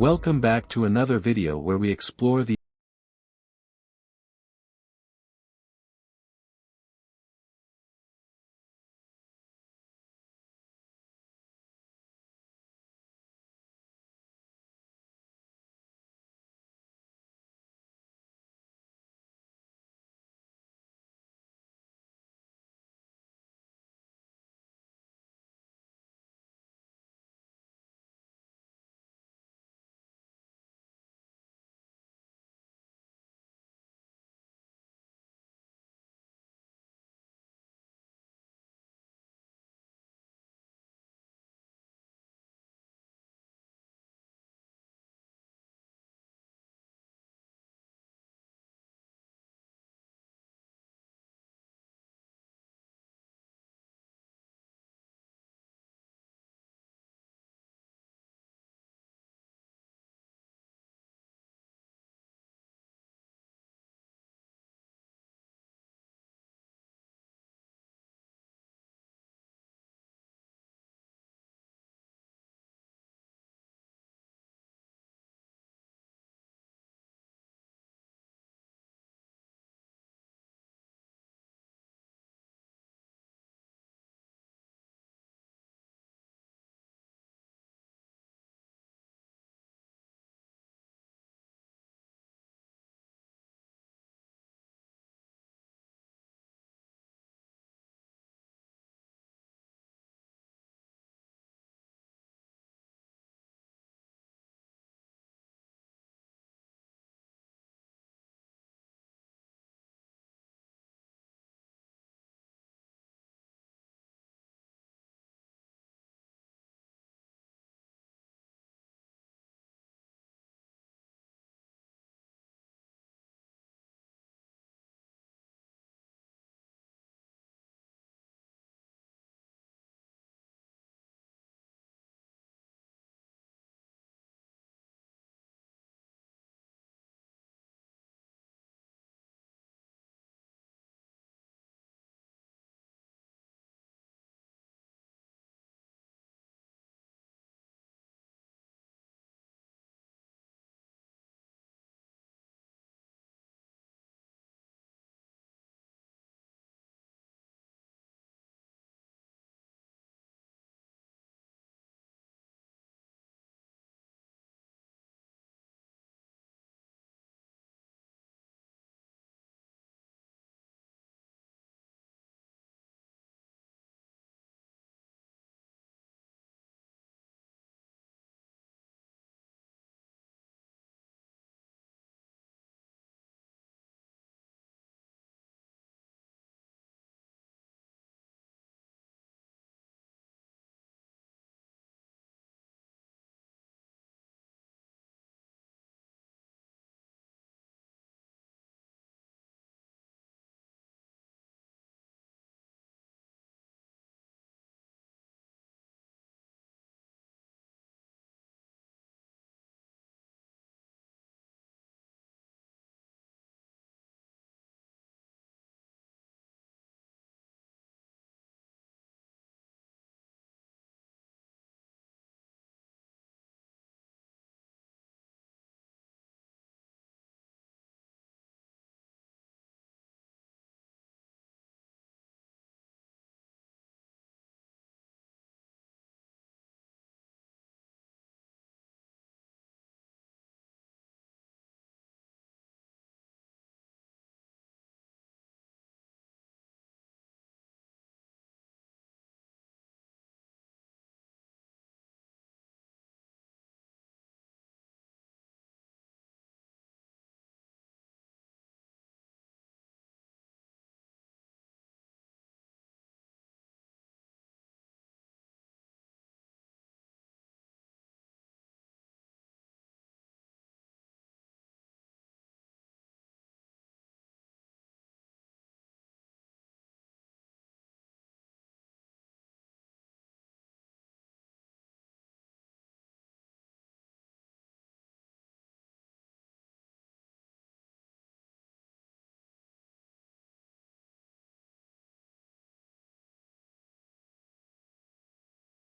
Welcome back to another video where we explore the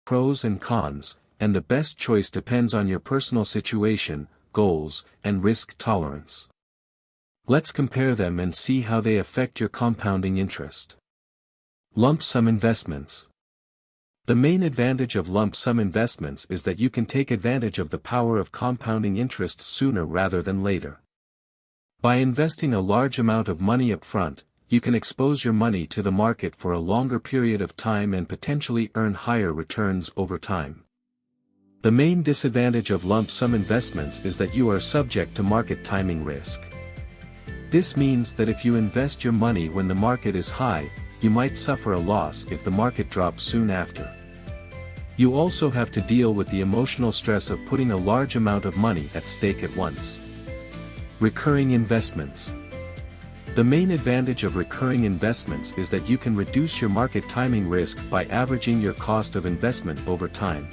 pros and cons, and the best choice depends on your personal situation, goals, and risk tolerance. Let's compare them and see how they affect your compounding interest. Lump sum investments. The main advantage of lump sum investments is that you can take advantage of the power of compounding interest sooner rather than later. By investing a large amount of money up front, you can expose your money to the market for a longer period of time and potentially earn higher returns over time. The main disadvantage of lump sum investments is that you are subject to market timing risk. This means that if you invest your money when the market is high, you might suffer a loss if the market drops soon after. You also have to deal with the emotional stress of putting a large amount of money at stake at once. Recurring investments. The main advantage of recurring investments is that you can reduce your market timing risk by averaging your cost of investment over time.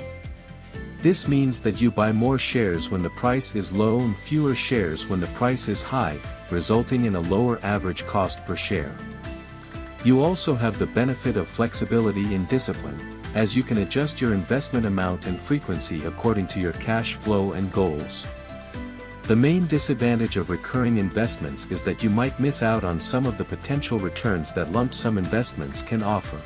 This means that you buy more shares when the price is low and fewer shares when the price is high, resulting in a lower average cost per share. You also have the benefit of flexibility and discipline, as you can adjust your investment amount and frequency according to your cash flow and goals. The main disadvantage of recurring investments is that you might miss out on some of the potential returns that lump sum investments can offer.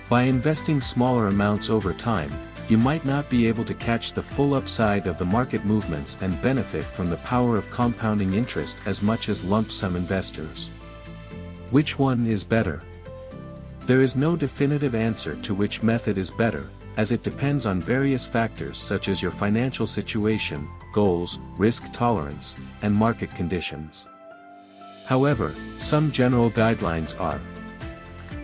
By investing smaller amounts over time, you might not be able to catch the full upside of the market movements and benefit from the power of compounding interest as much as lump sum investors. Which one is better? There is no definitive answer to which method is better, as it depends on various factors such as your financial situation, goals, risk tolerance, and market conditions. However, some general guidelines are: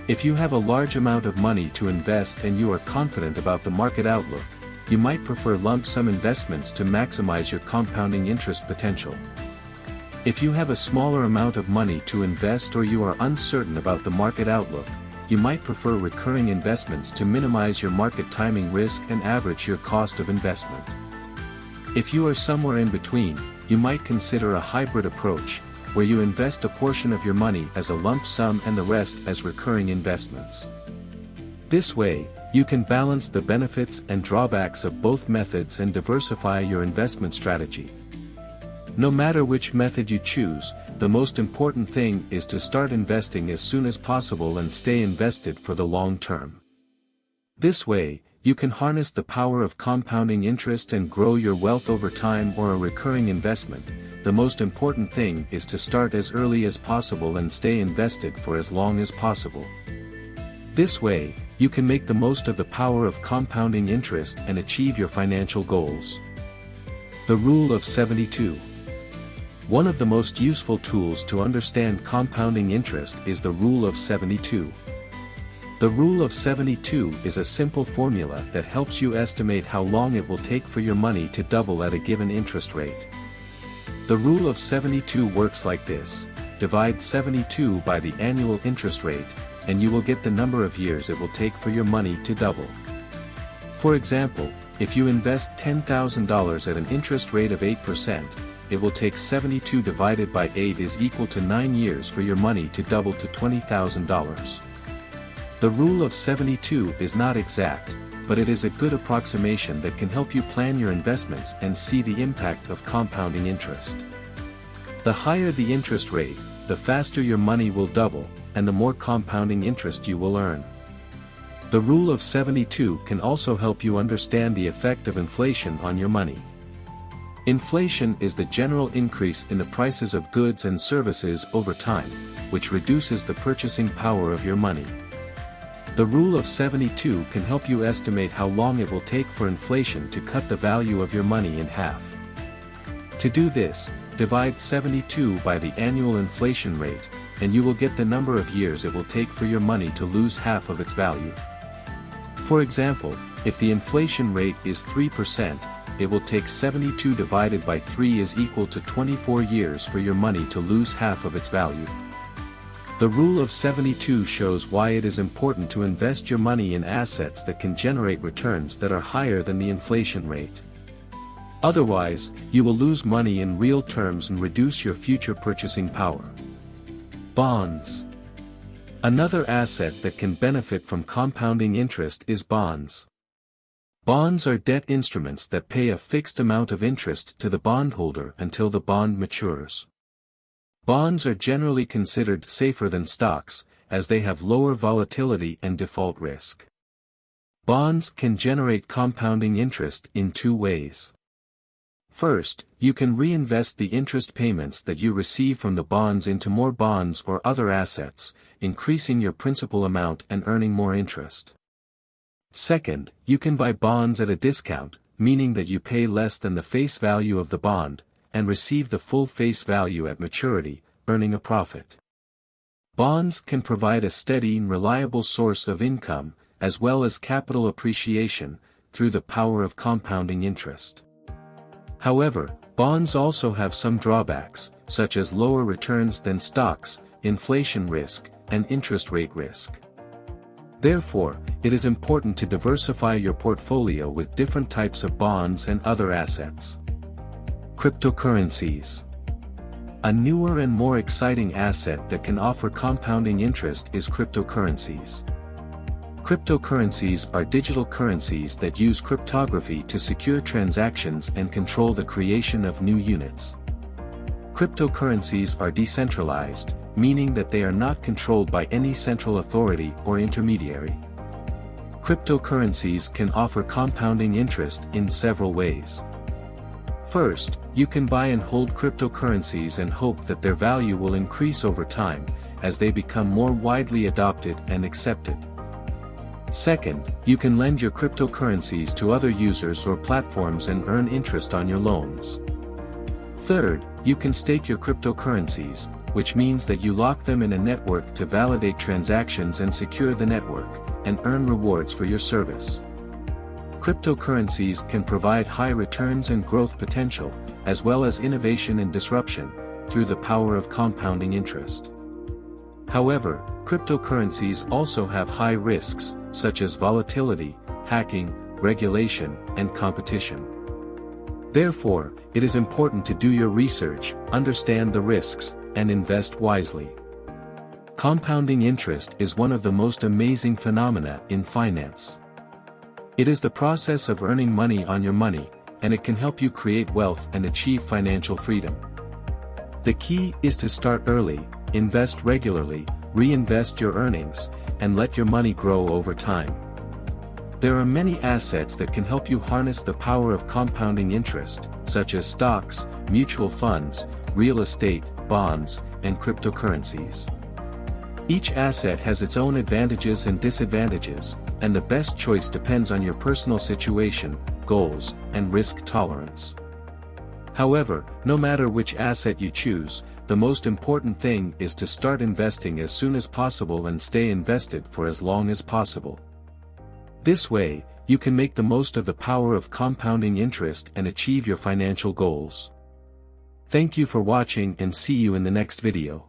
if you have a large amount of money to invest and you are confident about the market outlook, you might prefer lump sum investments to maximize your compounding interest potential. If you have a smaller amount of money to invest or you are uncertain about the market outlook, you might prefer recurring investments to minimize your market timing risk and average your cost of investment. If you are somewhere in between, you might consider a hybrid approach, where you invest a portion of your money as a lump sum and the rest as recurring investments. This way, you can balance the benefits and drawbacks of both methods and diversify your investment strategy. No matter which method you choose, the most important thing is to start investing as soon as possible and stay invested for the long term. This way, you can harness the power of compounding interest and grow your wealth over time. Or a recurring investment, the most important thing is to start as early as possible and stay invested for as long as possible. This way, you can make the most of the power of compounding interest and achieve your financial goals. The Rule of 72. One of the most useful tools to understand compounding interest is the Rule of 72. The Rule of 72 is a simple formula that helps you estimate how long it will take for your money to double at a given interest rate. The Rule of 72 works like this: divide 72 by the annual interest rate, and you will get the number of years it will take for your money to double. For example, if you invest $10,000 at an interest rate of 8%, it will take 72 divided by 8 is equal to 9 years for your money to double to $20,000. The Rule of 72 is not exact, but it is a good approximation that can help you plan your investments and see the impact of compounding interest. The higher the interest rate, the faster your money will double, and the more compounding interest you will earn. The Rule of 72 can also help you understand the effect of inflation on your money. Inflation is the general increase in the prices of goods and services over time, which reduces the purchasing power of your money. The Rule of 72 can help you estimate how long it will take for inflation to cut the value of your money in half. To do this, divide 72 by the annual inflation rate, and you will get the number of years it will take for your money to lose half of its value. For example, if the inflation rate is 3%, it will take 72 divided by 3 is equal to 24 years for your money to lose half of its value. The Rule of 72 shows why it is important to invest your money in assets that can generate returns that are higher than the inflation rate. Otherwise, you will lose money in real terms and reduce your future purchasing power. Bonds. Another asset that can benefit from compounding interest is bonds. Bonds are debt instruments that pay a fixed amount of interest to the bondholder until the bond matures. Bonds are generally considered safer than stocks, as they have lower volatility and default risk. Bonds can generate compounding interest in two ways. First, you can reinvest the interest payments that you receive from the bonds into more bonds or other assets, increasing your principal amount and earning more interest. Second, you can buy bonds at a discount, meaning that you pay less than the face value of the bond, and receive the full face value at maturity, earning a profit. Bonds can provide a steady and reliable source of income, as well as capital appreciation, through the power of compounding interest. However, bonds also have some drawbacks, such as lower returns than stocks, inflation risk, and interest rate risk. Therefore, it is important to diversify your portfolio with different types of bonds and other assets. Cryptocurrencies. A newer and more exciting asset that can offer compounding interest is cryptocurrencies. Cryptocurrencies are digital currencies that use cryptography to secure transactions and control the creation of new units. Cryptocurrencies are decentralized, meaning that they are not controlled by any central authority or intermediary. Cryptocurrencies can offer compounding interest in several ways. First, you can buy and hold cryptocurrencies and hope that their value will increase over time, as they become more widely adopted and accepted. Second, you can lend your cryptocurrencies to other users or platforms and earn interest on your loans. Third, you can stake your cryptocurrencies, which means that you lock them in a network to validate transactions and secure the network, and earn rewards for your service. Cryptocurrencies can provide high returns and growth potential, as well as innovation and disruption, through the power of compounding interest. However, cryptocurrencies also have high risks, such as volatility, hacking, regulation, and competition. Therefore, it is important to do your research, understand the risks, and invest wisely. Compounding interest is one of the most amazing phenomena in finance. It is the process of earning money on your money, and it can help you create wealth and achieve financial freedom. The key is to start early, invest regularly, reinvest your earnings, and let your money grow over time. There are many assets that can help you harness the power of compounding interest, such as stocks, mutual funds, real estate, bonds, and cryptocurrencies. Each asset has its own advantages and disadvantages, and the best choice depends on your personal situation, goals, and risk tolerance. However, no matter which asset you choose, the most important thing is to start investing as soon as possible and stay invested for as long as possible. This way, you can make the most of the power of compounding interest and achieve your financial goals. Thank you for watching and see you in the next video.